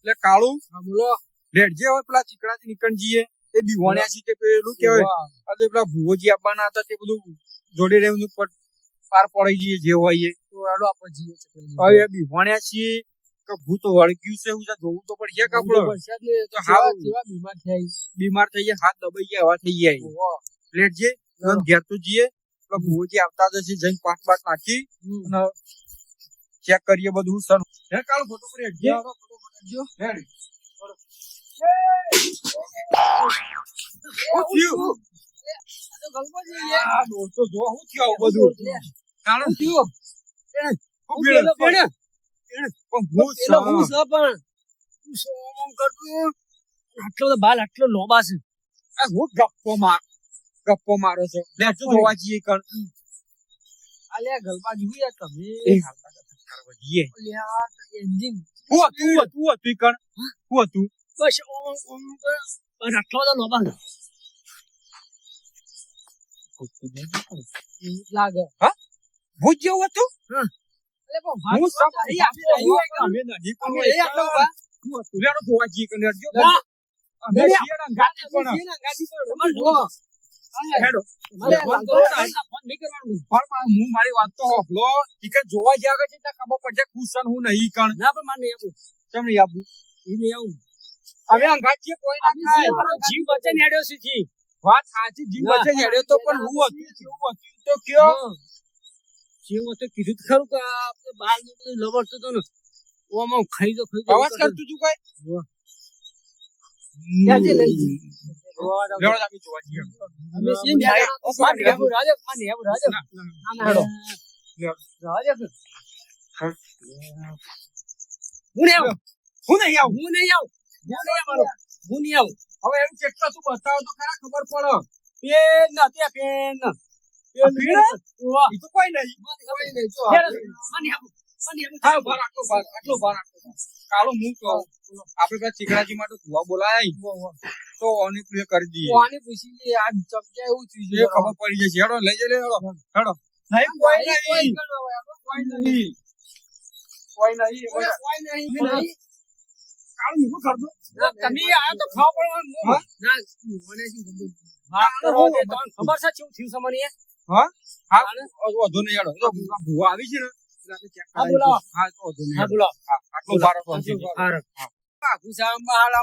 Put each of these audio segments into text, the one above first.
એટલે કાળું બોલો લેટજે હવે પેલા ચીકણાથી નીકળી જઈએ એ દીવાણ્યા છે તે પેલું કેવાય અને પેલા ભુવોજી આપવાના હતા તે બધું જોડે રહેવું પાર પડી જઈએ જે હોય એ તો હેડો આપણે જીવે છે હવે દીવાણ્યા છીએ કે ભૂત વળગ્યું છે એવું જોવું તો પડશે કે આપડે તો હાવ કેવા બીમાર થાય બીમાર થઈ જાય હાથ દબાઈ ગયા હવા થઈ જાય લેટજે ઘેર તો જઈએ પેલા ભુવોજી આવતા જશે જઈને પાટ બાટ નાખી અને ચેક કરીએ બધું સર હે કાલ ફોટો કરી હેડજે હેડ દોસ્તો જો હું થયું બધું કારણ થયું આટલો બાલ આટલો લોબા છે હું ગપ્પો મારો છો લેટો જોવા જઈએ કણ અલ્યા ગલબા જોયા તમે એ હાલતા કરવા જઈએ અલ્યા એન્જિન હું હતું કણ હું હતું બસ આટલો બધો લોબા લાગે હા ભૂત જેવું હતું હું સબ લેટો જોવા જઈએ કણ લેટજો અમે શિયાળા ગાડી પણ હેડો હું મારી વાત તો હોફલો ટિકિટ જોવા જ્યાં આગળ છે ખબર પડશે કુશન હું નહીં કણ ના પણ માને આપું કેમ નહીં આપું એ નહીં આવું હવે અંગાજી કોઈ ના થાય જીવ બચન હેડ્યો છે વાત સાચી જીવ વચ્ચે હેડ્યો તો પણ હું હતું કેવું હતું તો કયો જીવ તો કીધું તો ખરું કે આપણે બાલ નું બધું લવડતો હતો ને ઓમાં ખાઈ દો અવાજ કરતું તું કઈ ક્યાંથી લઈ લેવડો આપી જોવા જઈએ અમે સીન માને હેબુ રાજો આના હેડો હું નહીં આવું હવે એમ કેટલા તું બતાવો તો ખરા ખબર પડે પેન ના ત્યાં પેન એ તો કોઈ નહીં આટલો ભાર કાળો હું કહું આપડે પેલા ચીકણાજી માટે ભુવા બોલાય તો ઓની પ્લે કરી દઈએ કોને પૂછી લે આ ચમચા એવું થયું એ ખબર પડી જશે હેડો લઈ જલે હેડો નહીં કોઈ નહીં કાળું હું કરતો તમે આયો તો ખાવ પડવાનું ના મને શું ખબર ખબર છે શું થયું છે મને હા વધુ નહીં હેડો ભુવા આવી છે ને હા બોલાવો હા તો વધુ નહીં હા બોલાવો આટલો ભાર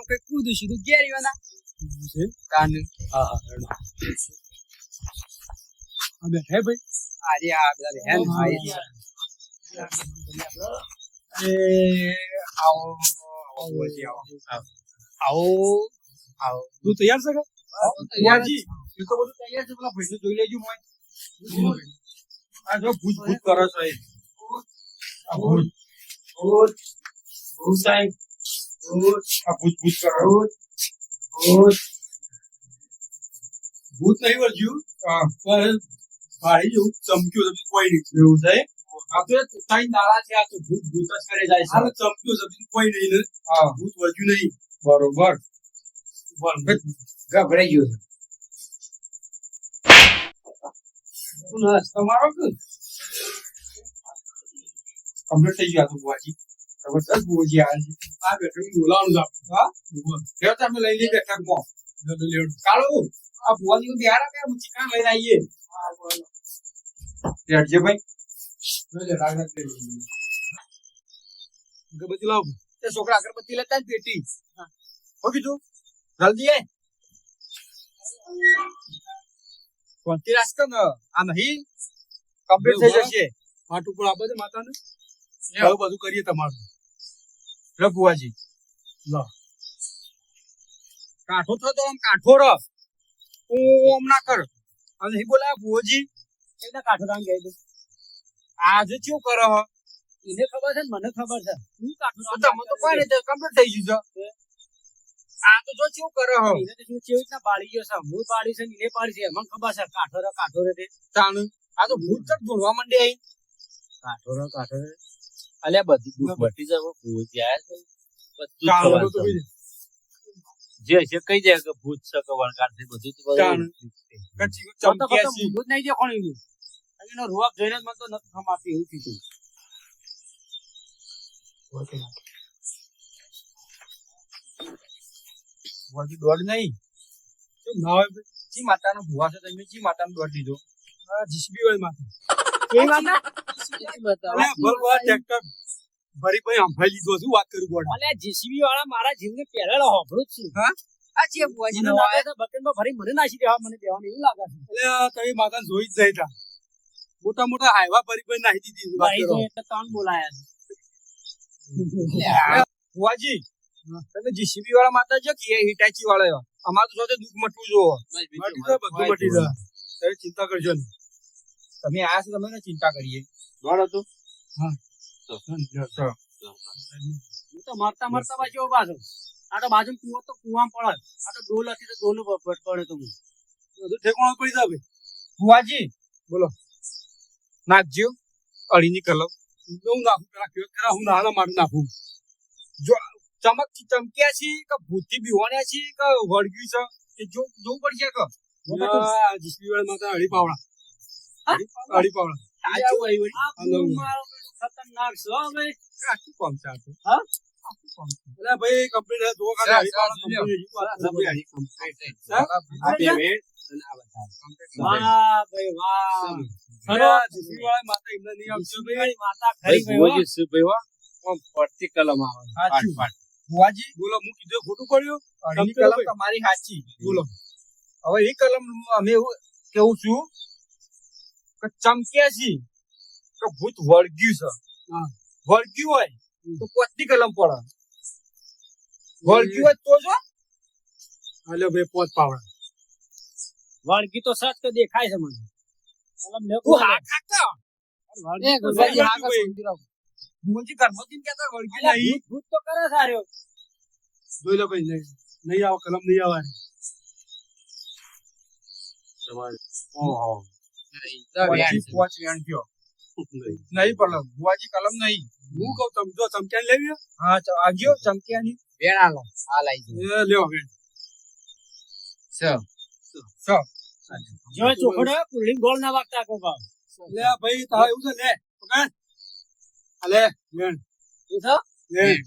કઈ કૂદું સીધું ગેરી વાના કાન હા બેઠે ભાઈ અરે આ બધા હેન ભાઈ એ આવો તું તૈયાર છે તૈયારજી એ તો બધું તૈયાર છે પેલા ભાઈને જોઈ લેજો મોય આ જો ભૂત કરો છો એ ભૂત સાહેબ ભૂત કરો ભૂત નહીં વર્જ્યું ભાડી જેવું ચમક્યું કોઈ નહીં એવું છે આ તો ત્રણ દાડા છે આ તો ભૂત જ કરે જાય છે ચમક્યું છે કોઈ નહીં ને ભૂત વર્જ્યું નહીં બરોબર ગભરાઈ ગયો છે તમારો કમ્પ્લીટ થઈ ગયું આ તો બુવાજી જબરદસ્ત બુવાજી આવે છે આ બેઠક બોલાવાનું હા તમે લઈ લઈ બેઠકમાં કાળો આ બુવાજી નું ધ્યાન રાખે હું ચિકન લઈને આવીએ હેડજે ભાઈ અગરબત્તી લાવ તે છોકરા અગરબત્તી લેતા પેટી હો કીધું જલ્દી આય કોણતી રાસ્તો ને આ નહીં કમ્પ્લીટ થઈ જશે માટું પર આબે માતાને એવું બધું કરીએ તમારું રઘુવાજી લો કાઠો થતો આમ કાઠો ર ઓમ ના કર અને હી બોલાય ભુવજી એટલે કાઠો રામ ગઈ દે આજે શું કરે હ એને ખબર છે મને ખબર છે હું કાઠો રામ તમે તો કોઈ રીતે કમ્પ્લીટ થઈ ગયું છે આ તો જો શું કરે હ એને તો શું કેવી રીતના પાડી ગયો છે હું પાડી છે એને પાડી છે મને ખબર છે કાઠો રે તે તાણ આ તો ભૂત તક જોડવા માંડે આઈ કાઠો રે અલ્યા બધી દુખ બટી જાય ભૂત જાય બધું જે છે કઈ જાય કે ભૂત છે કે વણકાર છે બધું તો ચમકી ભૂત નહીં દે કોણ એનો રૂવાબ જોઈને મને તો નથી ખમાતી એવું થયું ભુવાજી દોડ નહીં કેમ ના હોય ભાઈ? ચી માતાનો ભુવા છો તમે? ચી માતાનો દોડ લીધો? જીસીબી વાળી માતા. અલ્યા ભલવા ટ્રેક્ટર ભરી ભાઈ આંભાઈ લીધો. શું વાત કરું ગોડા? અલ્યા જીસીબી વાળા મારા જીવને પહેલા હોભળું જ છું. હા? આ જે બુઆજી નો લાગે છે બકેટમાં ભરી મને નાખી દેવા, મને દેવાનું એવું લાગે છે. અલ્યા તમે માતાને જોઈ જ જાય તા. મોટા મોટા હાઈવા ભરી ભાઈ નાખી દીધી. વાત ભાઈ કરો. તો એટલે ત્રણ બોલાયા ભુવાજી તમે જીસીબી વાળા માતા છે કે હિટાચી વાળા? અમારું સાથે દુઃખ મટવું જોવો. મટી જાય, બધું મટી જાય. તમે ચિંતા કરજો નહીં. તમે આયા છો, તમે ચિંતા કરીએ. બળ હતું. હા. હું તો મરતા મરતા પાછો પાછો આ તો બાજુ કુવો તો કુવામાં પડે, આ તો ડોલ હતી તો ડોલ પડે તો હું બધું ઠેકાણું પડી જાય ભાઈ. ભુવાજી બોલો. નાખજો અળીની કલમ. હું નાખું પેલા કેવું કરા, હું નાના મારું નાખું. જો ચમક્યા છે કે ભૂતથી બીવાણ્યા છે કે વળગ્યું છે એ જોવું પડશે કે જીસબી વાળા માતા અડી પાવડા. અડી પાવડા ખતરનાક છો હવે. શું કામ છે આ તો? હા? અલ્યા ભાઈ કમ્પ્લીટ જો ખાલી અડી પાવડા વાહ ભાઈ વાહ. જીસબી વાળા માતા એમને નહીં આવશે ભાઈ. માતા ખરી ગઈ હો. પડતી કલમ આવે. ભુવાજી બોલો, હું કીધું ખોટું પડ્યું? અળીની કલમ તમારી સાચી. બોલો હવે એ કલમ અમે એવું કેવું છું કે ચમક્યા છે કે ભૂત વળગ્યું છે. વળગ્યું હોય તો પોતની કલમ પડે. વળગ્યું હોય તો જો હાલો ભાઈ પોત પાવડા. વળગી તો સચ તો દેખાય છે મને. તું હા ખાતા ભૂત ભુવાજી ઘરમાં કેતા વળગ્યું નહીં. તો કરે સારો. જોઈ લો ભાઈ, નહીં આવે કલમ, નહીં આવે. પોચ વેણ થયો નહીં પડે. ભુવાજી કલમ નહીં. હું કઉ તમે જો ચમક્યા લેવી. હા આગયો ચમક્યા ની વેણ આલો આ લઈ લેવો વેણ. જો ચોખડો કુલિંગ ગોળ ના વાગતા કો ભાવ. લે ભાઈ તારે એવું છે લે પકડ. અલે વેણ વેણ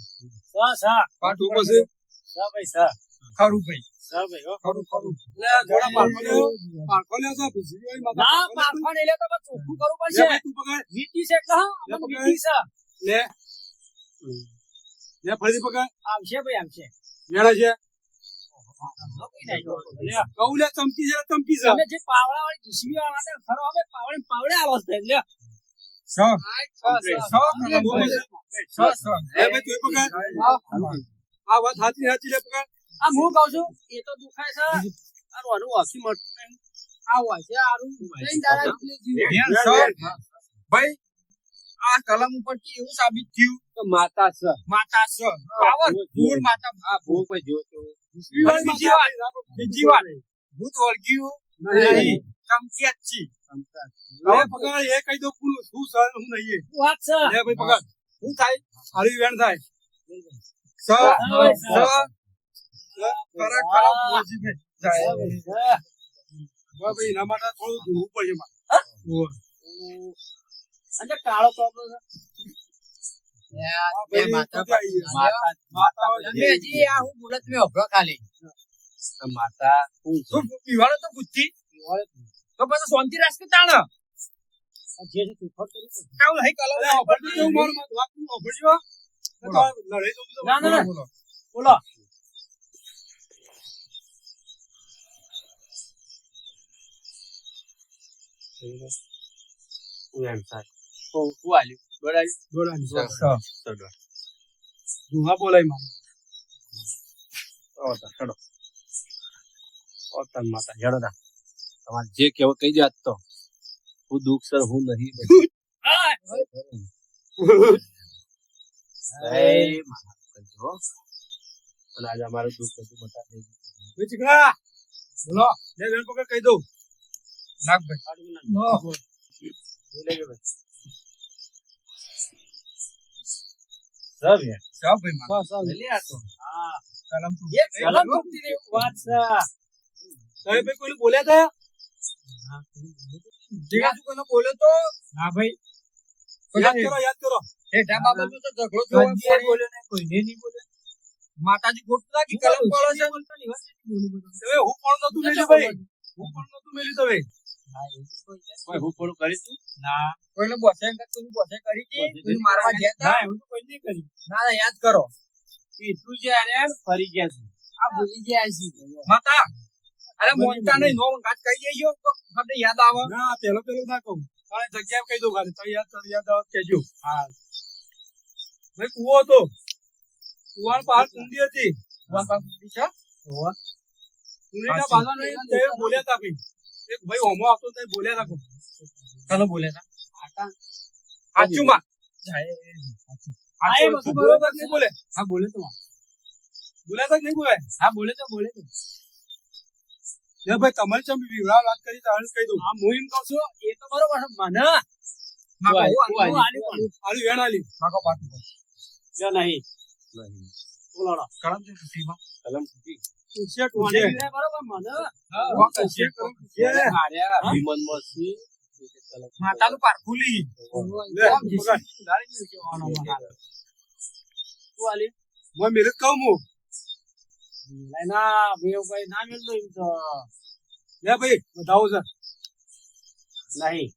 સા પાટું પછી સા ભાઈ સા ખરું ભાઈ. સા ભાઈ હો. ખરું લે જોડા પારખો લે તો ભીસરી માતા ના પાખણ એટલે તો ચોખ્ખું કરવું પડશે. તું પકડ વીટી છે એટલે હા મને વીટી છે. લે લે ફરી પકડ. આવશે ભાઈ આવશે. વેણા છે લે કહું લે ચમકી છે ચમકી છે. તમે જે પાવડા વાળી જીસીબી વાળા હતા ખરો હવે પાવડે આવો છે લે. સ સ લે ભાઈ તું પકડ. આ વાત સાચી સાચી લે પકડ. આ હું કહું છું એ તો દુખાય છે. આ રોનું ઓછી મળતું નહીં. આ હોય છે આરું ભાઈ આ કલમ ઉપર એવું સાબિત થયું તો માતા છે. માતા છે. પાવર ભૂર માતા. આ ભૂખ પર જો તો બીજી વાત ભૂત વળગ્યું નહીં, ચમક્યા જ છે. હવે પકડ એ કહી દો પૂરું શું સર હું નહીં. વાત છે. લે ભાઈ પકડ. શું થાય? હરી વેણ થાય. સ ખરા ખરા ભુવાજી ભાઈ જાય. ભાઈ એના માટે થોડું ધૂળવું પડશે મારે. અને કાળો ટોપલો છે. માતા પીવાડો તો પૂછતી તો પછી શાંતિ રાખશે તાણ. જે ચોખડ કરી કાઉ હઈ કલમ ઓફરજો જો મોર મત વાકુ ઓફરજો લડાઈ તો ના ના બોલો. દુહા બોલાય માં તમારે જે કેવું કહી જાત તો હું દુઃખ સર હું નહીં. અને આજે અમારું દુઃખ બધું બતાવી ચીકડા બોલો લે વેણ પકડ કહી દઉં. નાખ ભાઈ બોલ્યા તા બોલ્યો તો ના ભાઈ યાદ કરો યાદ કરો. ઝઘડો કોઈને નહીં બોલ્યો. માતાજી ખોટું ના કે કલમ પડો છે હવે હું પણ નતું મેલ્યું ભાઈ હું પણ નતું મેલ્યું તમે હું થોડું કરીશ તું ના કોઈને બોસે તું બોસે કરી હતી તું મારવા ગયા હતા ના એવું તો કોઈ નહીં કરી ના ના યાદ કરો તું જે અરે ફરી ગયા તું આ ભૂલી ગયા છે માતા અરે મોનતા નહીં નો વાત કહી દેજો તો તમને યાદ આવે ના પેલો ના કહું તારે જગ્યા કહી દો ખાલી તો યાદ આવે કેજો હા ભાઈ કુવો હતો કુવાની બહાર કુંડી હતી કુવાની બહાર કુંડી છે કુંડીના બાજુ નહીં તે બોલ્યા હતા ભાઈ એક ભાઈ હોમો આવતો તે બોલ્યા હતા ચાલો બોલ્યા હતા સાચું માં બોલે હા બોલે તો બોલ્યા હતા નહીં બોલે હા બોલે તો ભાઈ તમારે ચમ વિવરા વાત કરી તો કહી દઉં હા હું એમ કહું છું એ તો બરોબર છે મને આલી વેણ આલી માકો પાટ નહીં બોલાડો કલમ છે સુટીમાં કલમ સુટી સુશે ટોને બરોબર મને હા કશે કલમ છે વિમન મસી માતાનું પારખુલી લે પકડ દાડી ની કેવાનો મહાલ તું આલી મો મેરે કહું મો ના વેવ ભાઈ ના મેલતો એમ તો લે ભાઈ બતાવો છે નહીં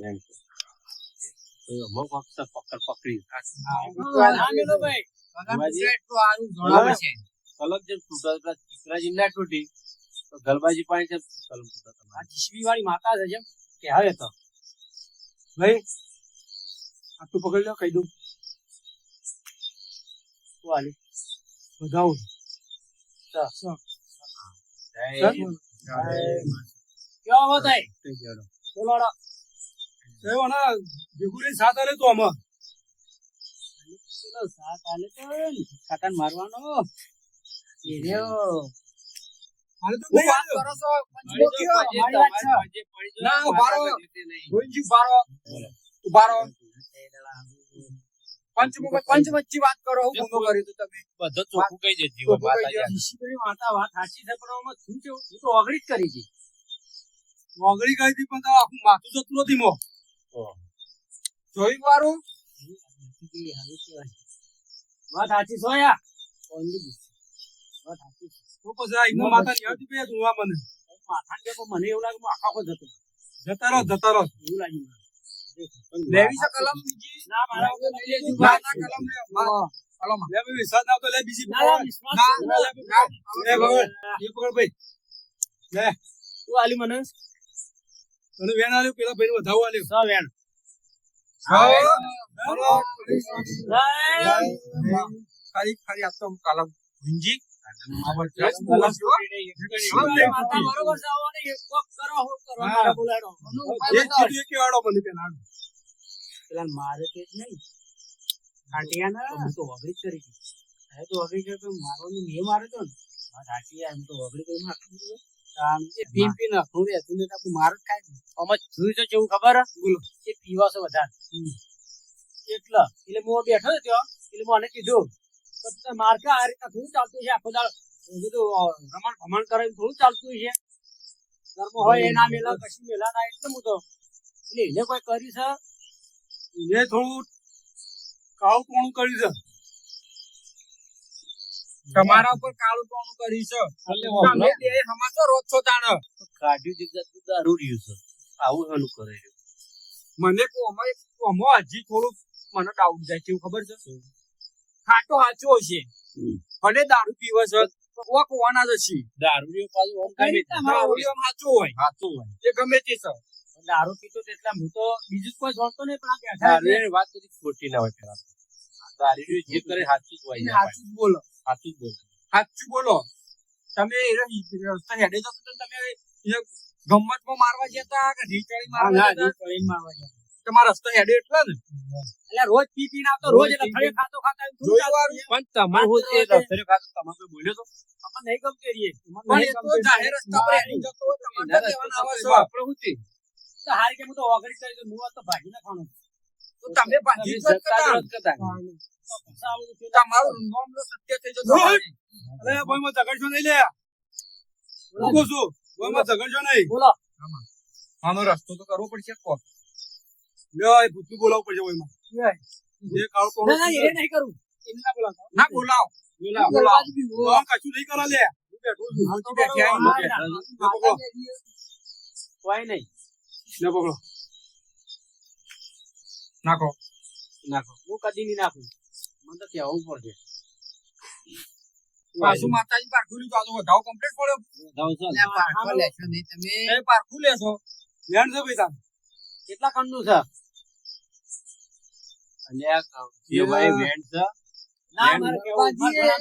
એમ મો ફક્ત પકડી ના મેલો ભાઈ તો આનું જોડાવે છે કલમ જેમ તૂટા ચિત્રાજી ના તૂટી તો ગલબાજી પાણી જેમ કલમ તૂટા તમારે આ જીસવી વાળી માતા છે જેમ કે હવે તો ભાઈ આ તું પકડી લો કહી દઉં તું આલી બધાઓ क्या होता है बोलो सेवा ना बेगुरी साथ आले तो हम चलो साथ आले तो काटन मारवानो ये रे अरे तो बात करो सो पंचमो क्यों हमारी बात ना बारो गोंजी बारो पंचमच्ची વાત કરો હું ગુનો કરી તો તમે બધો ચોખ્ખું કહી દેજો માતા વાત સાચી છે પણ આમાં શું છે હું તો ઓગળી જ કરી હતી ઓગળી ગઈ હતી પણ આખું માથું જતું નથી મો જોઈ વારું વાત સાચી સોયા વાત સાચી તો પછી આ ઇમો માતા ની હતી બે તું મને માથા કે મને એવું લાગે આખો જતો જતા રહો એવું લાગ્યું લેવી છે કલમ બીજી ના મારા વગર લઈ લેજો ના કલમ લે કલમ લે ભાઈ વિશ્વાસ ના તો લે બીજી ના લે ભગવાન એ પકડ ભાઈ લે તું આલી મને અને વેણ આલ્યો પેલા ભાઈ વધાવો આલ્યો સા વેણ ખાલી આ તો કલમ ભીંજી બરોબર પેલા મારે તે જ નહીં કાંટિયા ના તો વગડી કરી હતી તો વગડી કરી મારવાનું મેં મારે તો ને સાચી એમ તો વગડી કરી નાખું પી નાખું રે તું માર જ ખાય અમે જોયું તો કેવું ખબર બોલો એ પીવા છે વધારે એટલે હું બેઠો ત્યાં એટલે મને કીધું માર્કા આ રીતના થોડું ચાલતું છે આખો દાડો કીધું રમણ ભમણ કરે થોડું ચાલતું છે ધર્મ હોય એના મેલા કશું મેલા ના એટલે હું તો એટલે એને કોઈ કરી છે એને થોડું કાળું કોણું કર્યું છે તમારા ઉપર કાળું કોણું કર્યું છે તમે બે હમાસો રોજ છો તાણ કાઢ્યું જગ્યા દારૂ રહ્યું છે આવું એનું કરે મને કોમો હજી થોડું મને ડાઉટ જાય કેવું ખબર છે ખાટો સાચો છે ભલે દારૂ પીવે છે કોક વાના જ છે દારૂ પાછું સાચું હોય એ ગમે તે છે દારૂ પીતો એટલે હું તો બીજું કોઈ જોડતો નહીં પણ આ બેઠા વાત કરી ખોટી ના હોય પેલા દારૂ જે કરે સાચું જ હોય સાચું બોલો તમે હેડે જતો તમે ગમ્મતમાં મારવા જતા કે ઢીચળી મારવા જતા તમારા રસ્તો હેડે એટલે ને એટલે રોજ પી પીને આવતો રોજ એટલે ખડે ખાતો ખાતા પણ તમારે હું એ રસ્તે ખાતો તમે બોલ્યો તો આપણે નહીં ગમ કરીએ પણ એ તો જાહેર રસ્તા પર હેડી જતો તમારે દેવાના આવે છે આપણે હું થી તો હાર કે હું તો ઓગળી કરી તો હું તો ભાગી ના ખાણો તો તમે ભાગી જ કરતા તમારું નામ નો સત્ય થઈ જતો અરે ભાઈ મો ઝઘડજો નહીં લે હું કહું છું ભાઈ મો ઝઘડજો નહીં બોલો આનો રસ્તો તો કરવો પડશે કો લે ભૂતું બોલાવવું પડશે ઓયમાં એ કાળ કોણ ના એ નહીં કરું ના બોલાવ બોલાવ કશું નહીં કરો લે હું બેઠો છું મોચી બેઠી આઈ કોઈ નહીં ને પકડો નાખો નાખો હું કદી નહીં નાખું મને તો કહેવું પડશે પાછું માતાજી પારખું લીધું આ તો વધાવ કમ્પ્લીટ પડ્યો પારખો લેશો નહીં તમે એ પારખું લેશો લેણ છે ભાઈ તાર કેટલા કણનું છે અલ્યા જે ભાઈ વેણ છે ના, વેણ મારા કેવું બાબાજીએ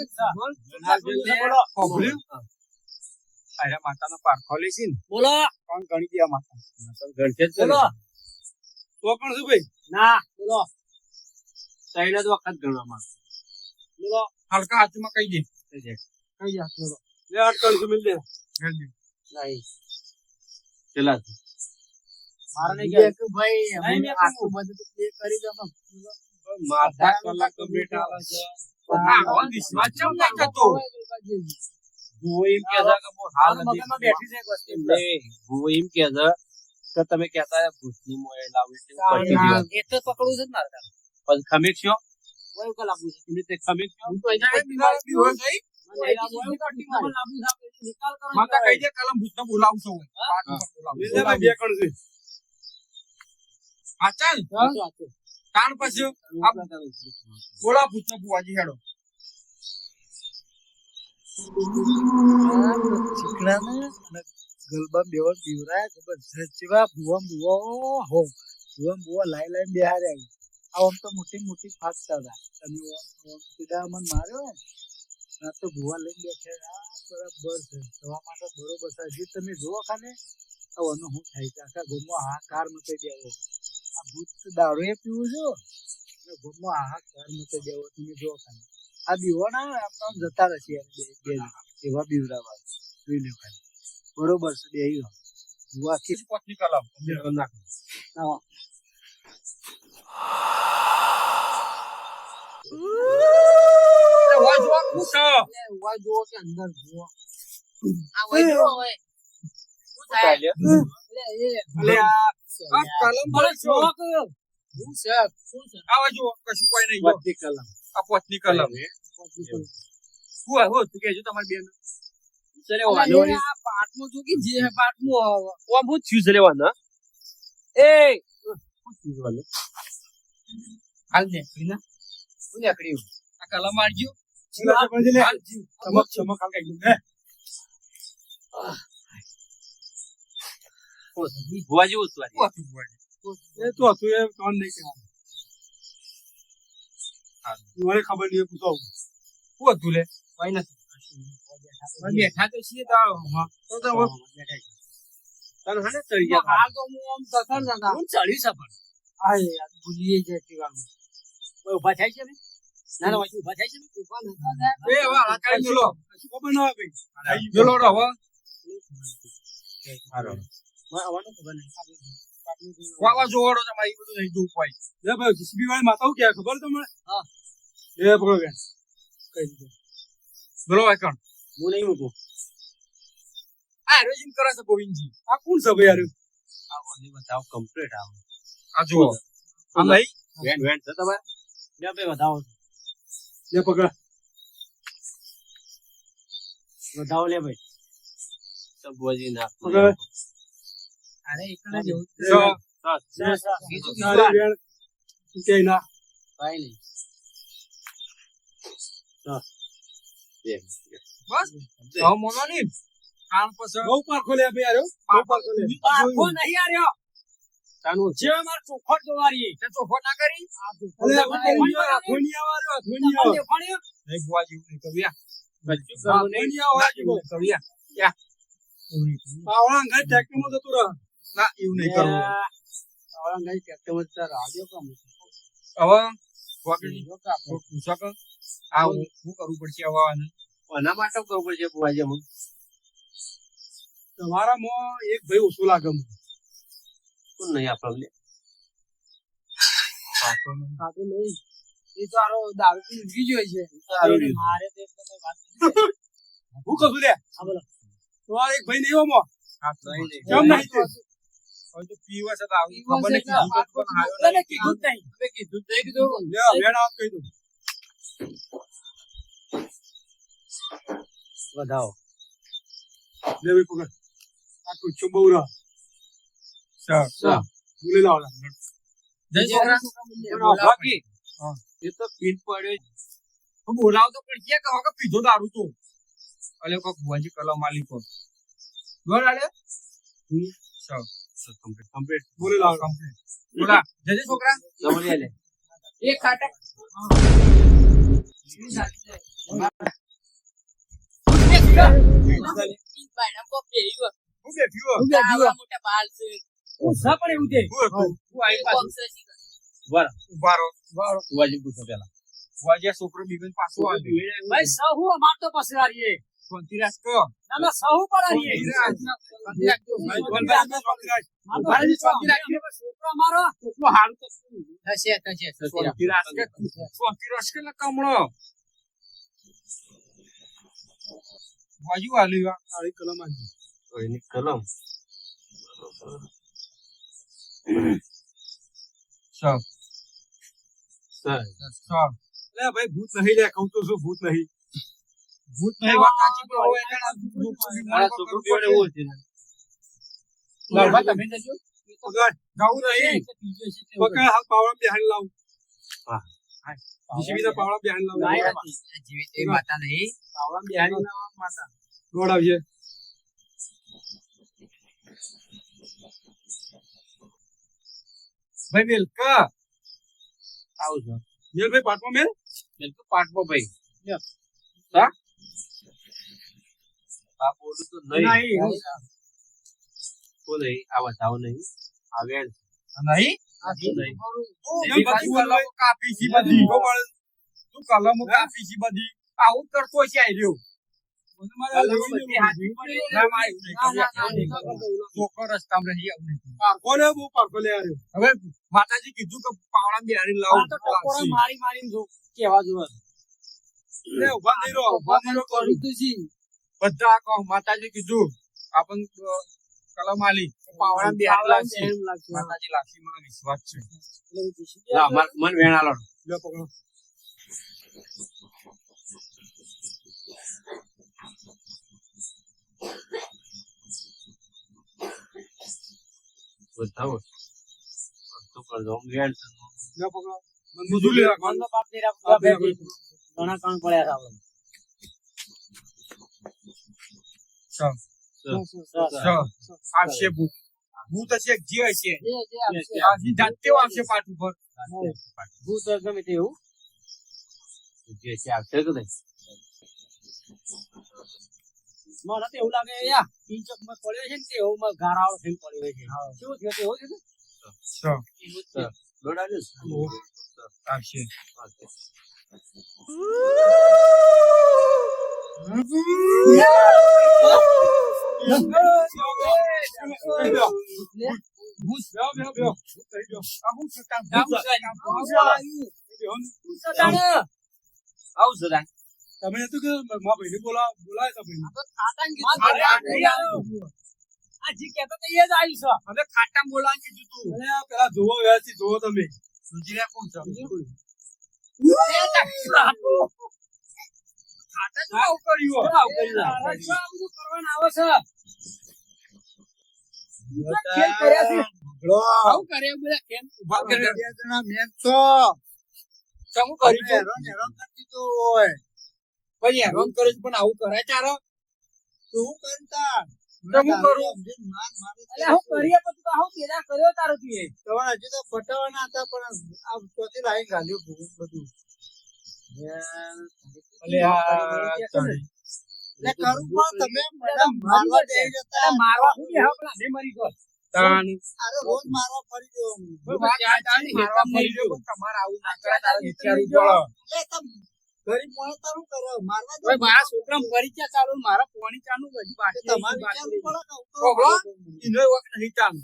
કોભળ્યું? અરે માતાનો પારખો લેશી ને બોલો કોણ ગણી ગયા માતા ગણશે જ બોલો તો પણ શું ભાઈ ના બોલો ત્રણ જ વખત ગણવામાં બોલો હલકા હાથમાં કહી દે કઈ જા બોલો લે અટકણ છે મિલ દે હેલ દે નહીં પેલા મારે નહીં કે કે ભાઈ નહીં, મેં આખું બધું તો play કરી દો ને. માતા કલાક કમ્પ્લીટ આવે છે આ વિશ્વાસ ચમ નહીં થતો હું એમ કે છે કે હું હાલ મારા મગજમાં બેઠી છે એક વસ્તુ. નહીં, હું એમ કે છે કે તમે કહેતા હતા ભૂતની મોએ લાવું એટલે હું પટી ગયો. એ તો પકડવું છે ને મારે તારે. પછી ખમીક છો કોઈ કોઈ લાગુ છે. એમ રીતે ખમીક છો હું તો અહીંયા જ બિના બી હોય જઈ મને અહીંયા કોઈ કટિંગ માં લાગુ છે. આપણે નિકાલ કરો. માતા કહી દે કલમ ભૂતને બોલાવશો હોય મિલ દે ભાઈ બે કણ છે આ ચાલ તાણ પછી બોલા ભૂતને બુવાજી હેડો ચીકણાને અને ગલબા બેવર બીવરાય જબરજસ્ત જેવા ભુવા હો ભુવા લાઈ બેહાર્યા આમ તો મોટી ફાટતા હતા તમે ઓમ સીધા મન માર્યો ને ના તો ભુવા લઈને બેઠા બરાબર છે જવા માટે બરોબર છે હજી તમે જુઓ ખાને આનું શું થાય છે આખા ગોમમાં હાહાકાર મચાઈ દેવો આ ભૂત દારૂ એ પીવું છો ને ગોમમાં હાહાકાર મચાઈ દેવો તમે જુઓ ખાને આ બીવાના આમ જતા રહેશે બે એવા બીવરાવા જોઈ લો ખાલી બરોબર છે બે ભુવા આખી પત્ની કલમ નાખ આવો. વાજવા પૂછ ઉવા જુઓ કે અંદર જુઓ આ વઈ જુઓ હવે શું થાય લે આ કલમ પર છો શું છે આવા જો કશું કોઈ નહીં જો પત્ની કલમ આ પત્ની કલમ હું હો તું કેજો તમારી બેન ચલે અલે એ આ પાટનું જો કે જે પાટનું ઓમ હું થયું છે લેવાના એ શું થયું વાલો હાલ ને ના શું નીકળ્યું આ કલમ આડજો હાલ જીવ ચમક ચમક હાલ કઈ હે ભુવા જેવું જ લાગે. પોતું બોય એ તો હતું એ કોણ નહીં કહેવાનું હા મને ખબર નહીં પૂછો હું હતું લે કઈ નથી બેઠા તો છીએ તો હા તો તો તને હને ચડી ગયા હાલ તો હું આમ સફર નતા હું ચડી સફર આ યાર ભૂલીએ જતી વાર કોઈ ઉભા થાય છે ને ના ના પછી ઉભા થાય છે ને ઉભા નતા થાય એ હવે આ કાઈ મેલો કશું ખબર ના આવે ભાઈ મેલો રો હવે આવવાનું ખબર નહીં વાવા જોવાડો તમારી બધું નહીં દુખ હોય લે ભાઈ જીસીબી વાળી માતા હું કે ખબર તમને હા એ પકડો કે કઈ દીધું બોલો વાકણ હું નહીં મૂકું આ રેજિંગ કરે છે ગોવિંદજી આ કોણ છે ભાઈ યાર આવો ને બતાવો કમ્પ્લીટ આવો આ જુઓ આ નહીં વેન વેન છે તમારે લે ભાઈ બતાવો લે પકડ બતાવો લે ભાઈ તો બોજી નાખ પકડ અરે એકલા જેવું બીજું સારી વેણ કે ના કઈ નહીં બસ તો મોનો ની કાન પછી બહુ પારખો લે ભાઈ યાર બહુ પારખો લે પારખો નહીં આર્યો તાનું જે માર ચોખટ જોવારી તે ચોખો ના કરી અલે ધોનિયા વાળો ધોનિયા નહીં બુઆ જેવું નહીં કવિયા ધોનિયા વાળો જેવું કવિયા યા પાવળા ઘર ટ્રેક્ટર માં જતું રહ ના એવું નહીં કરવું આવડા નહીં ટ્રેક્ટર માં તાર આવ્યો કામ હવે વાગડી પૂછો કે આ હું કરવું પડશે હવે આને? આના માટે કરવું પડશે બુવાજી અમુક તમારામાં એક ભાઈ ઓછો લાગે મને. કોણ નહીં આપણે સાચું નહીં એ તો આરો દારૂ પી ઊંઘી જોઈ છે દારૂ પી. મારે તો એટલે કઈ વાત નથી. હું કહું લે હા બોલો તમારો એક ભાઈ નહીં હોમો નહીં, નહીં. કેમ નહીં તે? હવે તો પીવા છે તો આવી ખબર નહીં કીધું તો પણ આવ્યો તને નહીં. કીધું જ નહીં તમે કીધું જ નહીં કીધું લે, વેણ આવ કહી દઉં. વધાવો લે ભાઈ પકડ આ ટુચ્ચો બહુ રહ બોલે લાવ જય છોકરા બાકી એ તો પીન પડ્યો બોલાવ તો પણ કે કહો કે પીધો દારૂ તો અલે કોક ભુવાજી કલમ માલી કો બોલ આલે કમ્પ્લીટ બોલે લાવ કમ્પ્લીટ બોલા જય છોકરા જમણી લે એક ખાટા છોકરો બીબન પાછો કમળો બાજુ આલી આળી કલમ આલી એની કલમ સર સર લે ભાઈ ભૂત નહીં લે કહું તો શું ભૂત નહીં વાત સાચી પણ હવે મારા છોકરો બેડે એવો છે ને લાલભાઈ તમે જજો પકડ ગાઉ નહીં પકડ હાલ પાવડા બેહાડી લાવ હા જીવીના પાવડા બેહાડી લાવ જીવિત એ માતા નહીં પાવડા બેહાડી લાવ માતા દોડાવજે ભાઈ મેલકા આવું છો મેલ ભાઈ પાટમાં મેલ બિલકુલ પાટવો ભાઈ હા આ બોલું તો નહીં બોલે આ બતાવો નહીં આવ્યા નહીં નહીં કાપી છે બધી તું કલમો કાપી છે બધી આવું કરતો છે આઈ રહ્યો હવે માતાજી કીધું કે પાવડા બિહારી લાવો મારી મારી જો કેવા જોવા ઉભા નહીં રહો બધા કહો માતાજી કીધું આપણ કલમ આલી પાવડા બિહારી લાવશે માતાજી લાગશે મને વિશ્વાસ છે મન વેણાલો લે પકડો બતાવો તો કર દો વેણ લે પકડો મન બધું લે રાખ મનનો પાપ દે રાખવા બે ઘણા કામ પડ્યા આવશે ભૂત હશે જે હશે જાતે આવશે પાઠ ઉપર ભૂત ગમે તેવું જે છે આવશે કે નહીં મને તો એવું લાગે યા પિંચક માં પડ્યો છે ને તે એવું માં ગારાઓ થઈ પડ્યો છે શું થયું એવું છે દોડાજો આવશે આવું સદાય તમે નતું કે મારા ભાઈને બોલાય તમે હજી કેતો તો એ જ આવ્યું છે હવે ખાટા બોલાવી કીધું તું પેલા જોવો વ્યવસ્થિત જોવો તમે સુજીરા કોણ છે ખાટા શું આવું કર્યું કરવાનું આવે છે ખેલ કર્યા છે આવું કરે બધા કેમ ઉભા કરે મેન છો શું કર્યું હેરાન કરતી તો હોય ભાઈ હેરાન કરે છે પણ આવું કરાય ચારો તું કરતા હું કરું અલે હું કરીએ પણ તું આવું કેડા કર્યો તારો તું એ તમારે હજી તો પટાવાના હતા પણ આ ચોથી લાઈન ગાલ્યું બધું અલે આ એટલે કરું પણ તમે મેડમ મારવા દઈ જતા મારવા હું આપણા બે મરી ગયો તાન અરે રોજ મારવા ફરી ગયો તમારે આવું ના કરે તારે વિચારવું પડે એટલે તમ ગરીબ માણસ તારું કરો મારવા દો મારા છોકરા મરી ગયા ચાલુ મારા પોણી ચાલુ હજી બાકી તમારે વિચારવું પડે ઓગળો ઇનો વખત નહીં ચાલ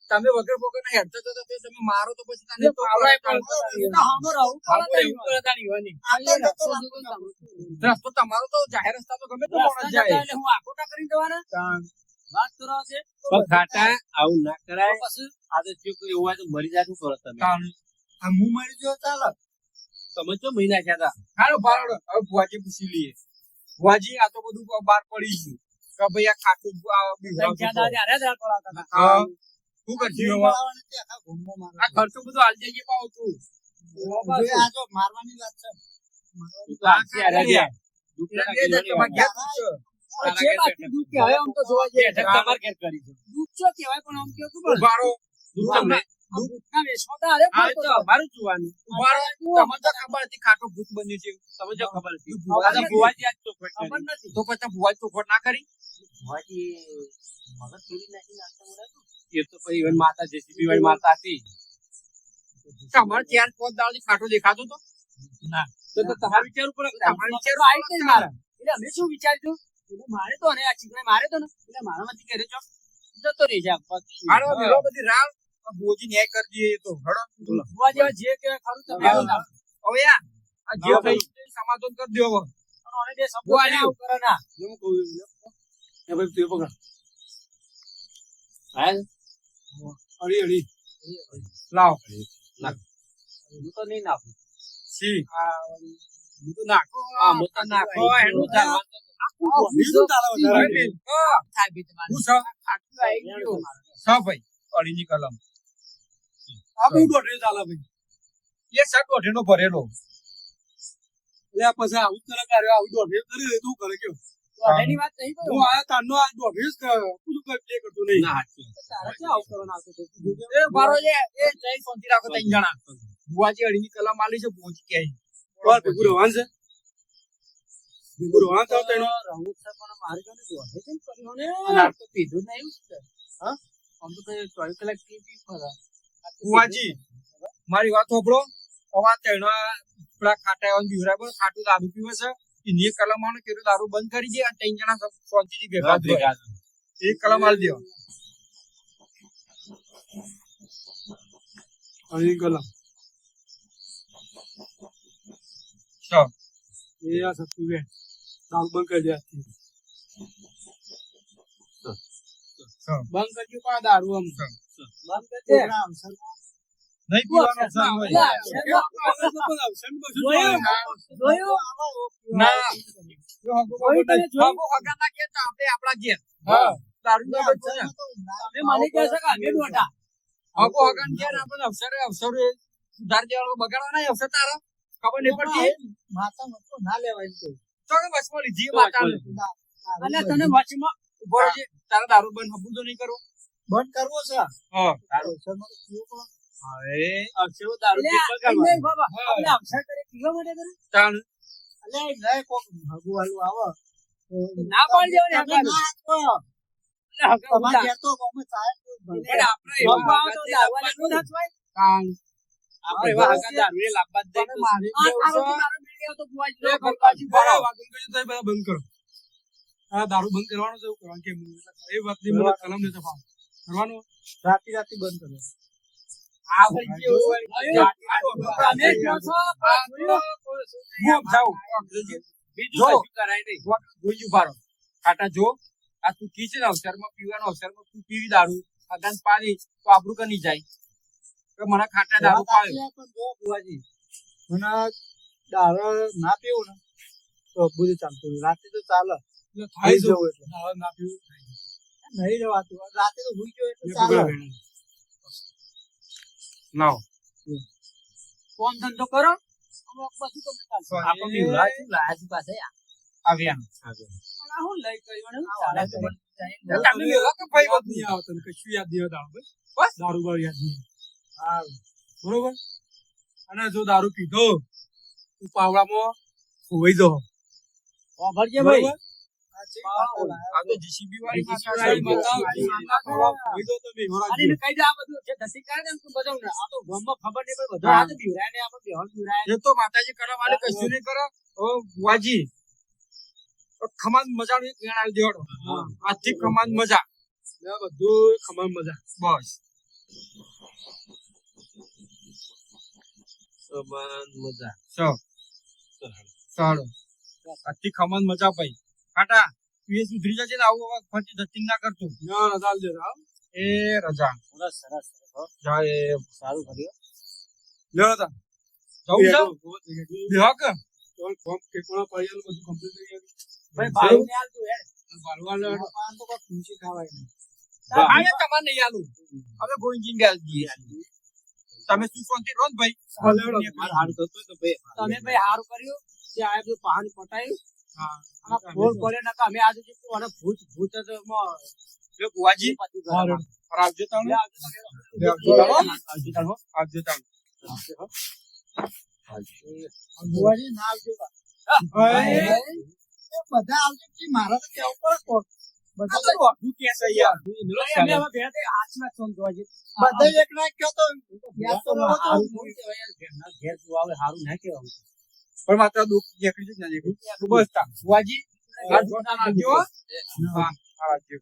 તમે વગર વગર ના હેડતા તો તમે મારો તો પછી તને તો આવડાય પણ એવું કરતા નહીં હોય રસ્તો તમારો તો જાહેર રસ્તા તો ગમે તો માણસ જાય એટલે હું આખોટા કરી દેવાના વાત કરો છે ખાટા આવું ના કરાય આ તો શું એવું હોય તો મરી જાય શું કરો તમે તાન આ હું મરી ગયો ચાલે તમે તો મહિના થયા હતા. હાલો બારોડો હવે ભુવાજી પૂછી લઈએ. ભુવાજી આ તો બધું બહાર પડી ગયું કે ભાઈ આ ખાટું શું કરશું હવે? આ ખર્ચો બધો હાલ જઈએ પાવ તું. આ તો મારવાની વાત છે. આ કાંઈ દુખલા એ જ તમારે ક્યાં પૂછો? જે બાકી દૂધ કહેવાય આમ તો જોવા જઈએ બેઠક તમારે ઘેર કરી છે. દૂધ ચો કહેવાય પણ આમ કેવું ખબર? ઉભારો. દૂધ તમને દૂધના વેચવાતા હારે આ પડતો તો હતો. અમારું જોવાનું. ઉભારો. તમને તો ખબર હતી ખાટું ભૂત બન્યું છે. તમે જો ખબર હતી. ભુવા આ તો ભુવાજી આજ ચોખવટ કરી. ખબર નથી. તો પછી ભુવાજી ચોખવટ ના કરી? ભુવાજી મગજ તોડી નાખી નાખતા બોલાતું. એ તો પછી even માતા જેસીબી વાળી માતા હતી. તમારે ચાર પાંચ દાડાથી ખાટો દેખાતો તો? તો તમારે વિચારવું પડે કે તમારે તમારે વિચારવું આવી જ નહીં મારા. એટલે અમે શું વિચાર્યું એટલે મારે તો ને આ ચીકણે મારે તો ને એટલે મારામાંથી ઘરે જો જતો રહી જાય હાલો મેળો બધી રાવ ભુવાજી ન્યાય કરી દઈએ એ તો હળો. ભુવા જેવા જે કહેવાય ખરું તમે હા. એવું ના. હવે યાર આ જે હા, કઈ છે એ સમાધાન કરી દો હવે. અને ઓને બે શબ્દો ભુવા કહેવા આવું કરે ના. હું કહું છું. એ ભાઈ તું એ પકડ. હા? અડી અડી લાવ. હું તો નહીં નાખું. સી હું તો નાખો. હા, હું તો નાખો. એનું ચાલવાનું તો બીજું ચાલે વધારે. થાય બી તમારે. હું સા આટલું આવી ગયું. સા ભાઈ અડીની કલમ આ બહુ દોઢે ચાલે ભાઈ. એ શર્ટ દોઢેનો ભરેલો. એટલે આ પછી આવું કરે કાર્ય આવું દોઢે કરી તું કરે કેવું? દોઢેની વાત નહીં કરું. હું આયા તારનો આ દોઢે જ પૂરું કઈ કરતો નહીં. ના હાચું. તારે ક્યાં આવું કરવાનું આવતું હતું? એ બારો છે એ જય શાંતિ રાખો ત્રણ જણા. ભુવાજી અડીની કલમ આલી છે ભુવાજી કે બોલ ભેગું રહેવાનું છે. ભેગું રહેવાનું થાવ તેનો. રહું છે પણ મારે જોડે દોઢે કેમ કર્યો ને? અને આ તો પીધું જ નહીં છે. હા? આમ તો કઈ 24 કલાક પી ફરા. ભુવાજી મારી વાત સાંભળો. હવે આ તેનો પેલા ખાટા એવા બીવરા પર ખાટું દારૂ પીવે છે. એની કલમ આને કીધું દારૂ બંધ કરી દે અને ત્રણ જણા શાંતિથી ભેગા જ રહે. એ કલમ આલી દો. અડીની કલમ ચો એ આ સત્તુ વે દારૂ બંધ કરી દે આજથી. બંધ કરજો પા દારૂ આમ છે. બંધ કરજે. નહીં પીવાનો અવસર હોય. અલ્યા, અવસર કશું જ જોયું? હોય. જોયું? ના જો જોયું તને જોયું? હગાના ઘેર તો આપણે આપણા ઘેર. હા. દારૂ તો બધું છે. અમે મને કહે છે કે અમે દોઢા. હગો હગાન ઘેર આપણે અવસરે સુધાર દેવાનો બગાડવાના અવસર તારા ખબર નહીં પડતી. માતા મતો ના લેવાય તો. તો કે બસમાં લીધી માતાને. અને તને વચમાં ઉભો રહેજે. તારા દારૂ બંધ હબું તો નહીં કરવું. બંધ કરવો છે. હા અવસરમાં તો પીવો પડે. હવે અક્ષરો દારૂ અલ્યા, પીવા એમ કરવાનો. નહીં બાબા. હા. આપણે અવસર કરે પીવા માટે કરે? તાણ અલ્યા, એ નહીં કોક હગું હાલું આવે. ના પાડી દેવાની તમે હગાનું. ના આપો. એટલે હગાનું તમારે ઉડા. ઘેર તો ગમે ચાય કોઈ બંધ. પણ આપણે હગું એવા આવે તો દારૂવાળા એટલું ના થવાય. તાણ આપણે એવા હગા દારૂ એ લાંબા જ દઈ તમે મારી આ જેવું તારો છે. તો દારૂ પી ગયો તો ભુવાજી એ નો પણ પાછી પાછું ભરાવો. વાગન કર્યું તો એ બધા બંધ કરો. આ દારૂ બંધ કરવાનું છે એવું કરવાનું કેમ એ વાતની મને કલમ નથી ફાવ કરવાનું. રાતી બંધ કરો. આ ભાઈ કેવું હોય? તમે કહો છો, પણ જોયું? હું જાઉં. બીજું જો. કશું કરાય નહીં. જોઈ ઉભારો ખાટા જો આ તું કી છે ને અવસરમાં પીવાનો અવસરમાં તું પીવી દારૂ અગાન પાડી તો આબરૂ કની જાય તો મને ખાટા દારૂ વાત પાડ્યો. સાચી છે, પણ જો બુઆજી, મને દારૂ ના પીવું ને તો બધું ચાલતું રહે. રાતે તો ચાલે. એટલે થાય હુઈ જો જવું એટલે. દારૂ ના પીવું નહીં રહેવાતું. રાતે તો હુઈ ગયો એટલે એ ચાલે. પકડો વેણ. લાવો કોમ ધંધો કરો અમુક બધું તમને ચાલશે. આપણે બીવડા શું લાયા છે પાસે? આવ્યા પણ આ હું લઈ કર્યું ને? ચાલે ચાલે તો. તો. તમે મેલા કે ભાઈ વાત નહીં આવે તને કશું યાદ નહીં આવે દારૂ બસ દારૂ બાર યાદ નહીં આવે. બરોબર અને જો દારૂ પીધો તું પાવડામાં ખોવાઈ દો વાપરજે ભાઈ. બરોબર સાચી વાત છે. આ તો જીસીબી વાળી GCB માતા વાળી માતા માતા. ખોવાઈ દો તમે અને હોરાજી. એને કહી દે આ બધું જે ધસી કરે ને તું બજાવ ને. આ તો ગામમાં ખબર નહીં પડે. બધો હા. હાથ બીવરાય ને આપણે બેહોશ બીવરાય. એ તો માતાજી કરવા વાળે કશું નહીં કરો ઓ બુઆજી ખમાન મજાનું એક વેણ આવી દેવાડો આજથી ખમાન મજા બધું ખમાન મજા બસ સમાન મજા. ચાલો આજથી ખમાન મજા ભાઈ ખાટા તું એ સુધરી જશે ને આવું હવે ફરતી ધતિંગ ના કરતો એ રજા સરસ સરસ સરસ હો. જાય સારું કર્યું. લ્યો તા જવું છે બેહો કે તો ફોર્મ ઠેકોણા પાડ્યા બધું કમ્પ્લીટ થઈ ગયું ભાઈ ભાડું ને આલતું હે બારવાના આ તો કોઈ ખુશી ખાવાય નહીં આને તમારે નહીં આલું હવે ગોવિંદજી ને આલ દઈએ તમે શું શાંતિ રહો ને ભાઈ મારે હારું થતું હોય તો ભાઈ તમે ભાઈ હારું કર્યું કે આ બધું પાણી પટાયું હા આ ફોન પડે નકા અમે આજે જે કોને ભૂત ભૂત જ માં લે બુવાજી પતિ આવજો તાણું આવજો તાણું બુવાજી ના આવજો બધા આવજો કે મારા તો કેવું પડે કોણ બધા તો વાગું કે છે યાર અમે હવે બે તે હાથમાં સોન જોવાજી બધા એક ના કયો તો યાદ તો રહો તો હું કહેવાય યાર ઘરના ઘેર તું આવે હારું ના કહેવાનું પણ માત્ર દુઃખ નીકળી જ ના નીકળ્યું બસ તા બુવાજી આ જોતા આવજો હા આવજો